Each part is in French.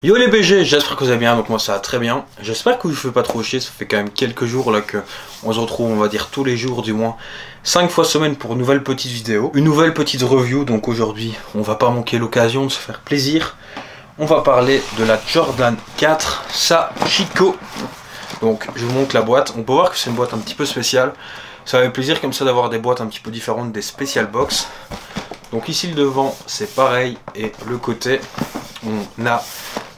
Yo les BG, j'espère que vous allez bien, donc moi ça va très bien. J'espère que vous ne faites pas trop chier, ça fait quand même quelques jours là que on se retrouve, on va dire tous les jours du moins, 5 fois semaine pour une nouvelle petite vidéo, une nouvelle petite review. Donc aujourd'hui, on va pas manquer l'occasion de se faire plaisir. On va parler de la Jordan 4 Sashiko. Donc je vous montre la boîte, on peut voir que c'est une boîte un petit peu spéciale. Ça fait plaisir comme ça d'avoir des boîtes un petit peu différentes des special box. Donc ici le devant c'est pareil et le côté on a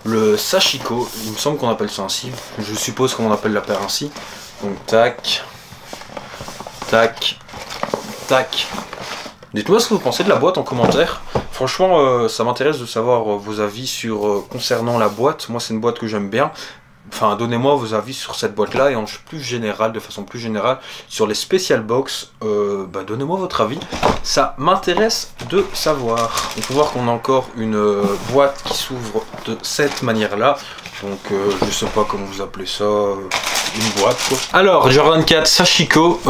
le Sashiko, il me semble qu'on appelle ça ainsi, je suppose qu'on appelle la paire ainsi. Donc tac, tac, tac. Dites-moi ce que vous pensez de la boîte en commentaire. Franchement ça m'intéresse de savoir vos avis sur concernant la boîte. Moi c'est une boîte que j'aime bien. Enfin, donnez-moi vos avis sur cette boîte-là et en plus général, de façon plus générale, sur les special box. Donnez-moi votre avis. Ça m'intéresse de savoir. On peut voir qu'on a encore une boîte qui s'ouvre de cette manière-là. Donc, je sais pas comment vous appelez ça, une boîte quoi. Alors, Jordan 4 Sashiko.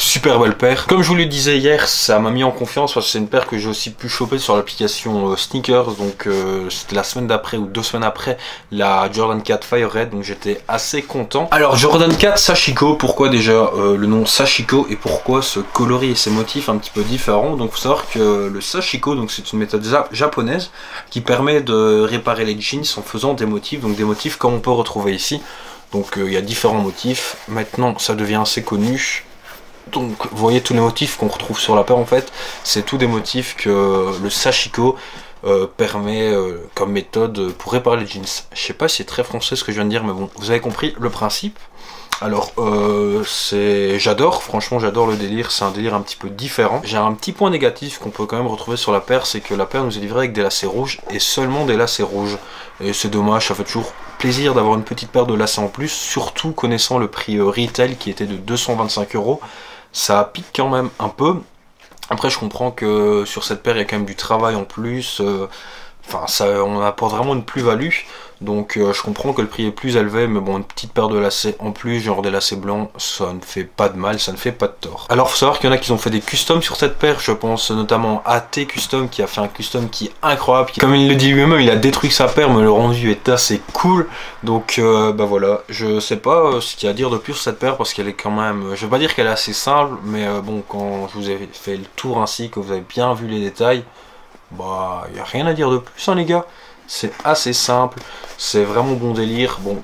Super belle paire. Comme je vous le disais hier, ça m'a mis en confiance parce que c'est une paire que j'ai aussi pu choper sur l'application Sneakers. Donc c'était la semaine d'après ou 2 semaines après la Jordan 4 Fire Red. Donc j'étais assez content. Alors Jordan 4 Sashiko, pourquoi déjà le nom Sashiko et pourquoi ce coloris et ces motifs un petit peu différents. Donc il faut savoir que le Sashiko, donc c'est une méthode japonaise qui permet de réparer les jeans en faisant des motifs. Donc des motifs comme on peut retrouver ici. Donc il y a différents motifs. Maintenant ça devient assez connu. Donc vous voyez tous les motifs qu'on retrouve sur la paire en fait, c'est tous des motifs que le Sashiko permet comme méthode pour réparer les jeans. Je sais pas si c'est très français ce que je viens de dire, mais bon, vous avez compris le principe. Alors j'adore, franchement j'adore le délire, c'est un délire un petit peu différent. J'ai un petit point négatif qu'on peut quand même retrouver sur la paire, c'est que la paire nous est livrée avec des lacets rouges et seulement des lacets rouges. Et c'est dommage, ça fait toujours plaisir d'avoir une petite paire de lacets en plus, surtout connaissant le prix retail qui était de 225 €. Ça pique quand même un peu. Après je comprends que sur cette paire il y a quand même du travail en plus. Enfin on apporte vraiment une plus-value. Donc je comprends que le prix est plus élevé. Mais bon, une petite paire de lacets en plus, genre des lacets blancs, ça ne fait pas de mal, ça ne fait pas de tort. Alors faut savoir qu'il y en a qui ont fait des customs sur cette paire. Je pense notamment à AT Custom qui a fait un custom qui est incroyable. Comme il le dit lui-même, il a détruit sa paire mais le rendu est assez cool. Donc voilà, je sais pas ce qu'il y a à dire de plus sur cette paire parce qu'elle est quand même, je vais pas dire qu'elle est assez simple, mais bon, quand je vous ai fait le tour ainsi, que vous avez bien vu les détails, bah il n'y a rien à dire de plus hein les gars. C'est assez simple, c'est vraiment bon délire. Bon,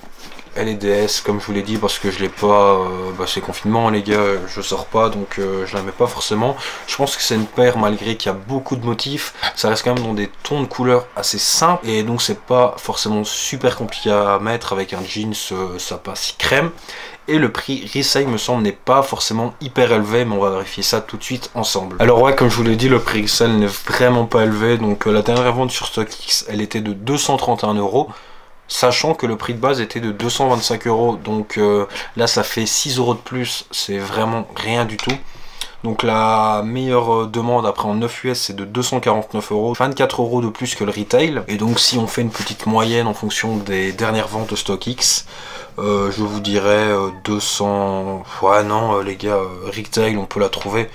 elle est DS comme je vous l'ai dit parce que je l'ai pas, c'est confinement les gars, je sors pas donc je la mets pas forcément. Je pense que c'est une paire malgré qu'il y a beaucoup de motifs, ça reste quand même dans des tons de couleurs assez simples et donc c'est pas forcément super compliqué à mettre avec un jeans, ça passe crème. Et le prix resale me semble n'est pas forcément hyper élevé, mais on va vérifier ça tout de suite ensemble. Alors ouais, comme je vous l'ai dit, le prix resale n'est vraiment pas élevé. Donc la dernière vente sur StockX, elle était de 231 €, sachant que le prix de base était de 225 €. Donc là ça fait 6 € de plus, c'est vraiment rien du tout. Donc la meilleure demande après en 9 US c'est de 249 €, 24 € de plus que le retail. Et donc si on fait une petite moyenne en fonction des dernières ventes de StockX, je vous dirais 200... Ouais non les gars, retail on peut la trouver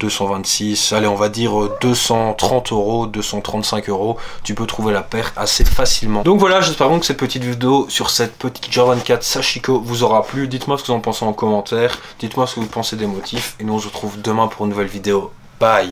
226, allez on va dire 230 €, 235 €, tu peux trouver la paire assez facilement. Donc voilà, j'espère donc que cette petite vidéo sur cette petite Jordan 4 Sashiko vous aura plu. Dites-moi ce que vous en pensez en commentaire, dites-moi ce que vous pensez des motifs et nous on se retrouve demain pour une nouvelle vidéo. Bye.